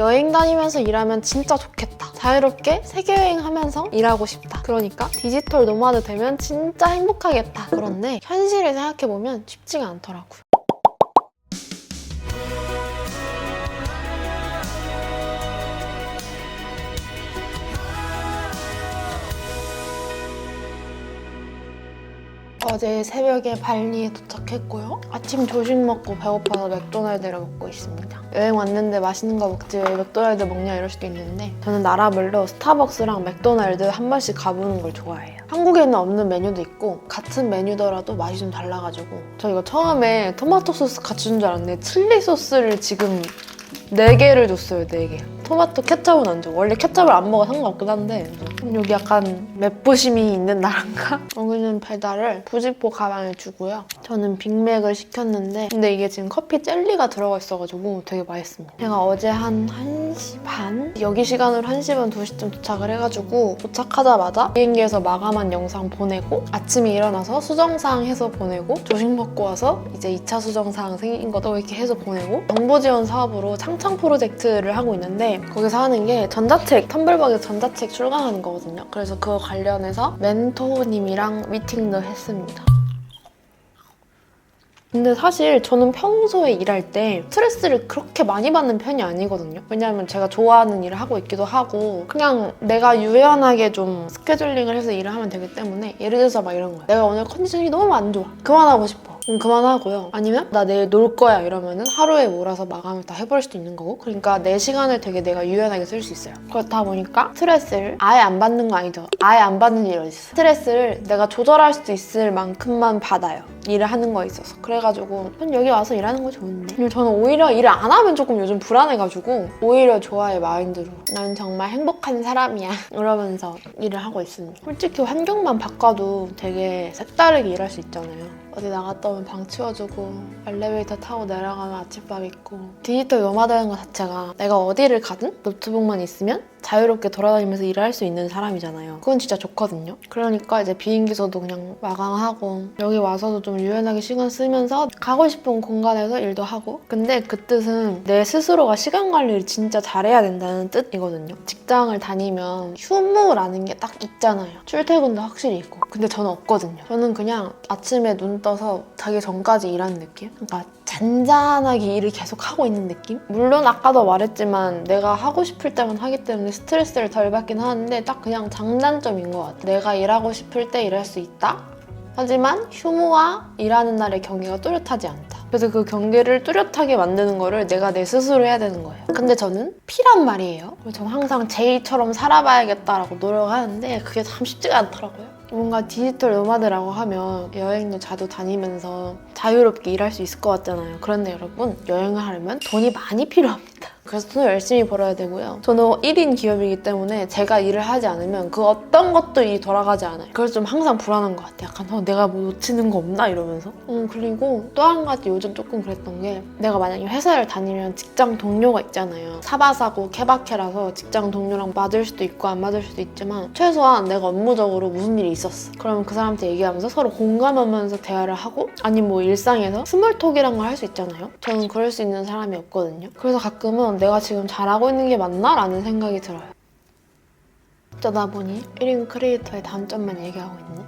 여행 다니면서 일하면 진짜 좋겠다. 자유롭게 세계 여행하면서 일하고 싶다. 그러니까 디지털 노마드 되면 진짜 행복하겠다. 그런데 현실을 생각해보면 쉽지가 않더라고요. 어제 새벽에 발리에 도착했고요. 아침 조식 먹고 배고파서 맥도날드를 먹고 있습니다. 여행 왔는데 맛있는 거 먹지 왜 맥도날드 먹냐 이럴 수도 있는데 저는 나라별로 스타벅스랑 맥도날드 한 번씩 가보는 걸 좋아해요. 한국에는 없는 메뉴도 있고 같은 메뉴더라도 맛이 좀 달라가지고 저 이거 처음에 토마토 소스 같이 준 줄 알았는데 칠리 소스를 지금 4개를 줬어요. 4개. 토마토 케첩은 안 줘. 원래 케첩을 안 먹어 상관없긴 한데 여기 약간 맵부심이 있는 나란가? 여기는 배달을 부직포 가방에 주고요. 저는 빅맥을 시켰는데 근데 이게 지금 커피 젤리가 들어가 있어가지고 되게 맛있습니다. 제가 어제 한 1시 반? 여기 시간으로 1시 반, 2시쯤 도착을 해가지고 도착하자마자 비행기에서 마감한 영상 보내고 아침에 일어나서 수정사항 해서 보내고 조식 먹고 와서 이제 2차 수정사항 생긴 것도 이렇게 해서 보내고 정보지원 사업으로 창창 프로젝트를 하고 있는데 거기서 하는 게 전자책, 텀블벅에서 전자책 출간하는 거거든요. 그래서 그거 관련해서 멘토님이랑 미팅도 했습니다. 근데 사실 저는 평소에 일할 때 스트레스를 그렇게 많이 받는 편이 아니거든요. 왜냐하면 제가 좋아하는 일을 하고 있기도 하고 그냥 내가 유연하게 좀 스케줄링을 해서 일을 하면 되기 때문에 예를 들어서 막 이런 거예요. 내가 오늘 컨디션이 너무 안 좋아. 그만하고 싶어. 그럼 그만하고요. 아니면 나 내일 놀 거야 이러면은 하루에 몰아서 마감을 다 해버릴 수도 있는 거고 그러니까 내 시간을 되게 내가 유연하게 쓸 수 있어요. 그렇다 보니까 스트레스를 아예 안 받는 거 아니죠. 아예 안 받는 일이 어딨어. 스트레스를 내가 조절할 수 있을 만큼만 받아요. 일을 하는 거에 있어서. 그래가지고 전 여기 와서 일하는 거 좋은데 근데 저는 오히려 일을 안 하면 조금 요즘 불안해가지고 오히려 좋아해 마인드로 난 정말 행복한 사람이야 이러면서 일을 하고 있습니다. 솔직히 환경만 바꿔도 되게 색다르게 일할 수 있잖아요. 어디 나갔다 오면 방 치워주고 엘리베이터 타고 내려가면 아침밥 있고 디지털 노마드라는 것 자체가 내가 어디를 가든 노트북만 있으면 자유롭게 돌아다니면서 일을 할 수 있는 사람이잖아요. 그건 진짜 좋거든요. 그러니까 이제 비행기에서도 그냥 마감하고 여기 와서도 좀 유연하게 시간 쓰면서 가고 싶은 공간에서 일도 하고 근데 그 뜻은 내 스스로가 시간 관리를 진짜 잘해야 된다는 뜻이거든요. 직장을 다니면 휴무라는 게 딱 있잖아요. 출퇴근도 확실히 있고 근데 저는 없거든요. 저는 그냥 아침에 눈 떠서 자기 전까지 일하는 느낌? 그러니까 잔잔하게 일을 계속 하고 있는 느낌? 물론 아까도 말했지만 내가 하고 싶을 때만 하기 때문에 스트레스를 덜 받긴 하는데 딱 그냥 장단점인 것 같아. 내가 일하고 싶을 때 일할 수 있다? 하지만 휴무와 일하는 날의 경계가 뚜렷하지 않다. 그래서 그 경계를 뚜렷하게 만드는 거를 내가 내 스스로 해야 되는 거예요. 근데 저는 P란 말이에요. 저는 항상 J처럼 살아봐야겠다라고 노력하는데 그게 참 쉽지가 않더라고요. 뭔가 디지털 노마드라고 하면 여행도 자주 다니면서 자유롭게 일할 수 있을 것 같잖아요. 그런데 여러분 여행을 하려면 돈이 많이 필요합니다. 그래서 돈을 열심히 벌어야 되고요. 저는 1인 기업이기 때문에 제가 일을 하지 않으면 그 어떤 것도 일이 돌아가지 않아요. 그래서 좀 항상 불안한 것 같아요. 약간 내가 뭐 놓치는 거 없나 이러면서. 그리고 또 한 가지 요즘 조금 그랬던 게 내가 만약에 회사를 다니면 직장 동료가 있잖아요. 사바사고 케바케라서 직장 동료랑 맞을 수도 있고 안 맞을 수도 있지만 최소한 내가 업무적으로 무슨 일이 있었어. 그러면 그 사람한테 얘기하면서 서로 공감하면서 대화를 하고 아니면 뭐 일상에서 스몰톡이란 걸 할 수 있잖아요. 저는 그럴 수 있는 사람이 없거든요. 그래서 가끔은 내가 지금 잘하고 있는 게 맞나? 라는 생각이 들어요. 어쩌다 보니 1인 크리에이터의 단점만 얘기하고 있네.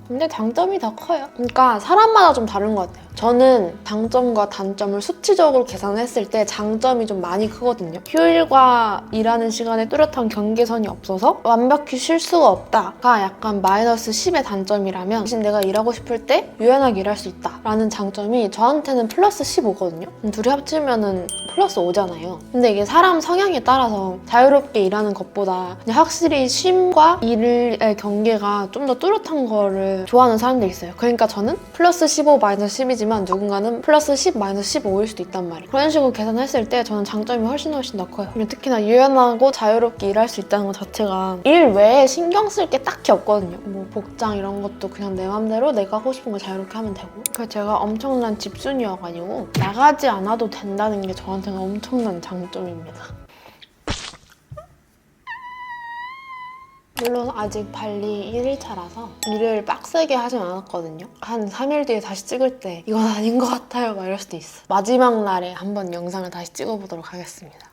근데 장점이 더 커요. 그러니까 사람마다 좀 다른 것 같아요. 저는 장점과 단점을 수치적으로 계산했을 때 장점이 좀 많이 크거든요. 휴일과 일하는 시간에 뚜렷한 경계선이 없어서 완벽히 쉴 수가 없다가 약간 마이너스 10의 단점이라면 대신 내가 일하고 싶을 때 유연하게 일할 수 있다라는 장점이 저한테는 플러스 15거든요. 둘이 합치면은 플러스 5잖아요. 근데 이게 사람 성향에 따라서 자유롭게 일하는 것보다 확실히 쉼과 일의 경계가 좀 더 뚜렷한 거를 좋아하는 사람들이 있어요. 그러니까 저는 플러스 15 마이너스 10이지만 누군가는 플러스 10 마이너스 15일 수도 있단 말이에요. 그런 식으로 계산했을 때 저는 장점이 훨씬 더 커요. 특히나 유연하고 자유롭게 일할 수 있다는 것 자체가 일 외에 신경 쓸 게 딱히 없거든요. 뭐 복장 이런 것도 그냥 내 맘대로 내가 하고 싶은 거 자유롭게 하면 되고. 그래서 제가 엄청난 집순이여가지고 나가지 않아도 된다는 게 저한테는 엄청난 장점입니다. 물론 아직 발리 1일차라서 일을 빡세게 하진 않았거든요. 한 3일 뒤에 다시 찍을 때 이건 아닌 것 같아요 막 이럴 수도 있어. 마지막 날에 한번 영상을 다시 찍어보도록 하겠습니다.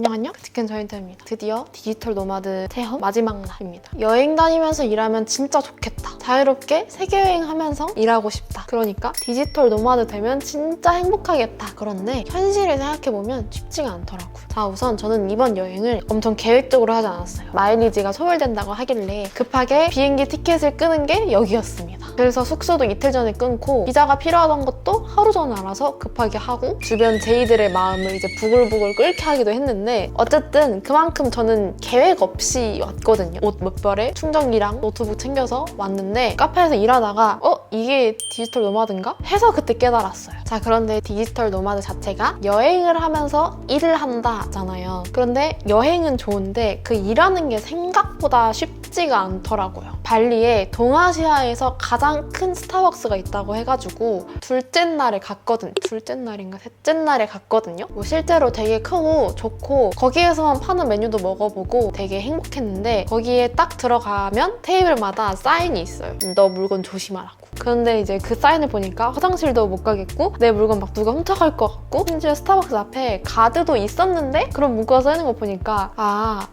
안녕 치킨 저인터입니다. 드디어 디지털 노마드 체험 마지막 날입니다. 여행 다니면서 일하면 진짜 좋겠다. 자유롭게 세계여행하면서 일하고 싶다. 그러니까 디지털 노마드 되면 진짜 행복하겠다. 그런데 현실을 생각해보면 쉽지가 않더라고요. 자, 우선 저는 이번 여행을 엄청 계획적으로 하지 않았어요. 마일리지가 소멸된다고 하길래 급하게 비행기 티켓을 끄는 게 여기였습니다. 그래서 숙소도 이틀 전에 끊고 비자가 필요하던 것도 하루 전에 알아서 급하게 하고 주변 제이들의 마음을 이제 부글부글 끓게 하기도 했는데 어쨌든 그만큼 저는 계획 없이 왔거든요. 옷 몇 벌에 충전기랑 노트북 챙겨서 왔는데 카페에서 일하다가 이게 디지털 노마드인가? 해서 그때 깨달았어요. 자, 그런데 디지털 노마드 자체가 여행을 하면서 일을 한다잖아요. 그런데 여행은 좋은데 그 일하는 게 생각보다 쉽지가 않더라고요. 발리에 동아시아에서 가장 큰 스타벅스가 있다고 해가지고 둘째 날에 갔거든요. 둘째 날인가 셋째 날에 갔거든요. 뭐 실제로 되게 크고 좋고 거기에서만 파는 메뉴도 먹어보고 되게 행복했는데 거기에 딱 들어가면 테이블마다 사인이 있어요. 너 물건 조심하라고. 그런데 이제 그 사인을 보니까 화장실도 못 가겠고 내 물건 막 누가 훔쳐갈 것 같고 심지어 스타벅스 앞에 가드도 있었는데 그런 문구가 써있는 거 보니까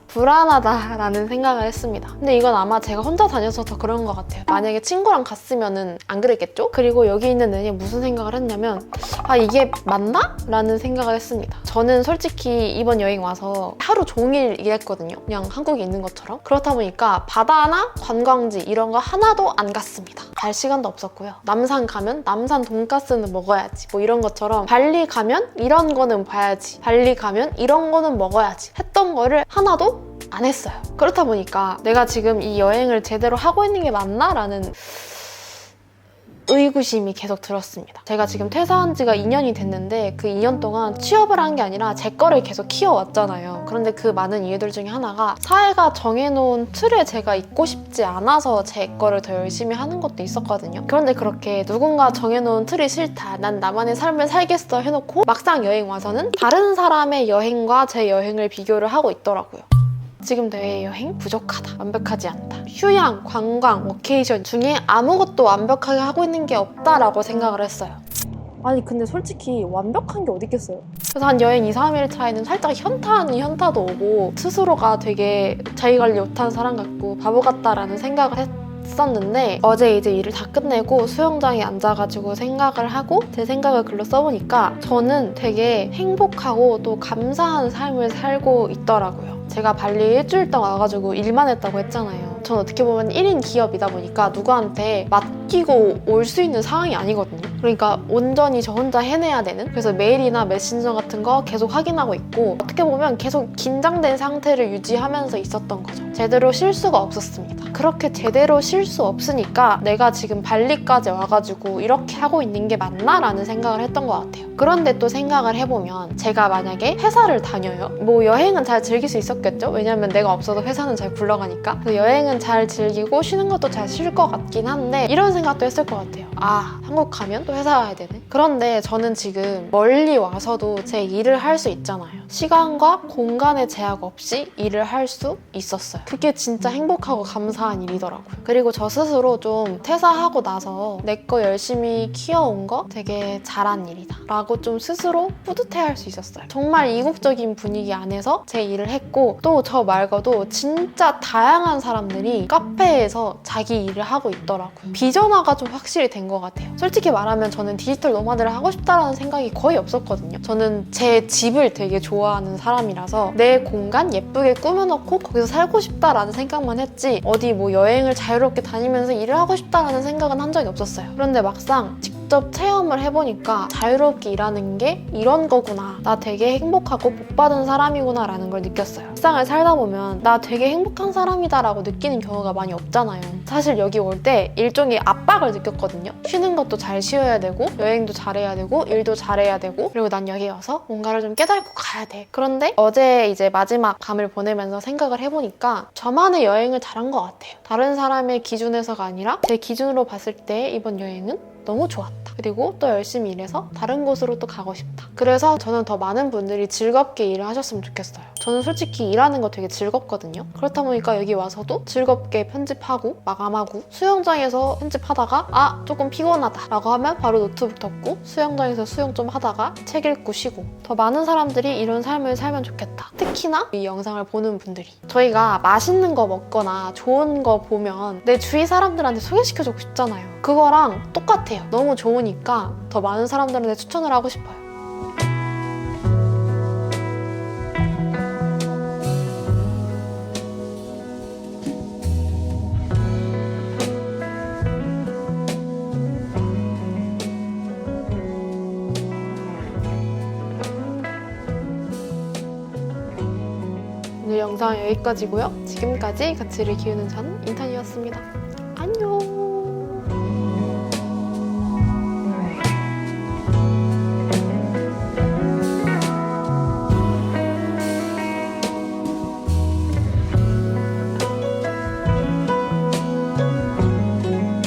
불안하다라는 생각을 했습니다. 근데 이건 아마 제가 혼자 다녀서 더 그런 것 같아요. 만약에 친구랑 갔으면은 안 그랬겠죠? 그리고 여기 있는 애는 무슨 생각을 했냐면 이게 맞나? 라는 생각을 했습니다. 저는 솔직히 이번 여행 와서 하루 종일 일했거든요. 그냥 한국에 있는 것처럼. 그렇다 보니까 바다나 관광지 이런 거 하나도 안 갔습니다. 갈 시간도 없었고요. 남산 가면 남산 돈가스는 먹어야지 뭐 이런 것처럼 발리 가면 이런 거는 봐야지 발리 가면 이런 거는 먹어야지 했던 거를 하나도 안 했어요. 그렇다 보니까 내가 지금 이 여행을 제대로 하고 있는 게 맞나? 라는 의구심이 계속 들었습니다. 제가 지금 퇴사한 지가 2년이 됐는데 그 2년 동안 취업을 한 게 아니라 제 거를 계속 키워왔잖아요. 그런데 그 많은 이유들 중에 하나가 사회가 정해놓은 틀에 제가 있고 싶지 않아서 제 거를 더 열심히 하는 것도 있었거든요. 그런데 그렇게 누군가 정해놓은 틀이 싫다, 난 나만의 삶을 살겠어 해놓고 막상 여행 와서는 다른 사람의 여행과 제 여행을 비교를 하고 있더라고요. 지금 내 여행 부족하다, 완벽하지 않다. 휴양, 관광, 워케이션 중에 아무것도 완벽하게 하고 있는 게 없다라고 생각을 했어요. 아니 근데 솔직히 완벽한 게 어디 있겠어요? 그래서 한 여행 2, 3일 차에는 살짝 현타 아닌 현타도 오고 스스로가 되게 자기관리 못하는 사람 같고 바보 같다라는 생각을 했었는데 어제 이제 일을 다 끝내고 수영장에 앉아가지고 생각을 하고 제 생각을 글로 써보니까 저는 되게 행복하고 또 감사한 삶을 살고 있더라고요. 제가 발리 일주일 동안 와가지고 일만 했다고 했잖아요. 전 어떻게 보면 1인 기업이다 보니까 누구한테 맡기고 올 수 있는 상황이 아니거든요. 그러니까 온전히 저 혼자 해내야 되는, 그래서 메일이나 메신저 같은 거 계속 확인하고 있고 어떻게 보면 계속 긴장된 상태를 유지하면서 있었던 거죠. 제대로 쉴 수가 없었습니다. 그렇게 제대로 쉴 수 없으니까 내가 지금 발리까지 와가지고 이렇게 하고 있는 게 맞나? 라는 생각을 했던 것 같아요. 그런데 또 생각을 해보면 제가 만약에 회사를 다녀요? 뭐 여행은 잘 즐길 수 있었겠죠? 왜냐면 내가 없어도 회사는 잘 굴러가니까. 그래서 여행은 잘 즐기고 쉬는 것도 잘 쉴 것 같긴 한데 이런 생각도 했을 것 같아요. 한국 가면 또 회사 가야 되네? 그런데 저는 지금 멀리 와서도 제 일을 할 수 있잖아요. 시간과 공간의 제약 없이 일을 할 수 있었어요. 그게 진짜 행복하고 감사한 일이더라고요. 그리고 저 스스로 좀 퇴사하고 나서 내 거 열심히 키워온 거 되게 잘한 일이다 라고 좀 스스로 뿌듯해할 수 있었어요. 정말 이국적인 분위기 안에서 제 일을 했고 또 저 말고도 진짜 다양한 사람들이 카페에서 자기 일을 하고 있더라고요. 비전화가 좀 확실히 된 것 같아요. 솔직히 말하면 저는 디지털 노마드를 하고 싶다라는 생각이 거의 없었거든요. 저는 제 집을 되게 좋아하는 사람이라서 내 공간 예쁘게 꾸며놓고 거기서 살고 싶다라는 생각만 했지 어디 뭐 여행을 자유롭게 다니면서 일을 하고 싶다라는 생각은 한 적이 없었어요. 그런데 막상 직접 체험을 해보니까 자유롭게 일하는 게 이런 거구나. 나 되게 행복하고 복받은 사람이구나 라는 걸 느꼈어요. 일상을 살다 보면 나 되게 행복한 사람이다 라고 느끼는 경우가 많이 없잖아요. 사실 여기 올 때 일종의 압박을 느꼈거든요. 쉬는 것도 잘 쉬어야 되고 여행도 잘해야 되고 일도 잘해야 되고 그리고 난 여기 와서 뭔가를 좀 깨닫고 가야 돼. 그런데 어제 이제 마지막 밤을 보내면서 생각을 해보니까 저만의 여행을 잘한 것 같아요. 다른 사람의 기준에서가 아니라 제 기준으로 봤을 때 이번 여행은 너무 좋았다. 그리고 또 열심히 일해서 다른 곳으로 또 가고 싶다. 그래서 저는 더 많은 분들이 즐겁게 일을 하셨으면 좋겠어요. 저는 솔직히 일하는 거 되게 즐겁거든요. 그렇다 보니까 여기 와서도 즐겁게 편집하고 마감하고 수영장에서 편집하다가 아 조금 피곤하다 라고 하면 바로 노트북 덮고 수영장에서 수영 좀 하다가 책 읽고 쉬고 더 많은 사람들이 이런 삶을 살면 좋겠다. 특히나 이 영상을 보는 분들이 저희가 맛있는 거 먹거나 좋은 거 보면 내 주위 사람들한테 소개시켜주고 싶잖아요. 그거랑 똑같아요. 너무 좋으니까 더 많은 사람들한테 추천을 하고 싶어요. 오늘 영상은 여기까지고요. 지금까지 가치를 키우는 전 인턴이었습니다.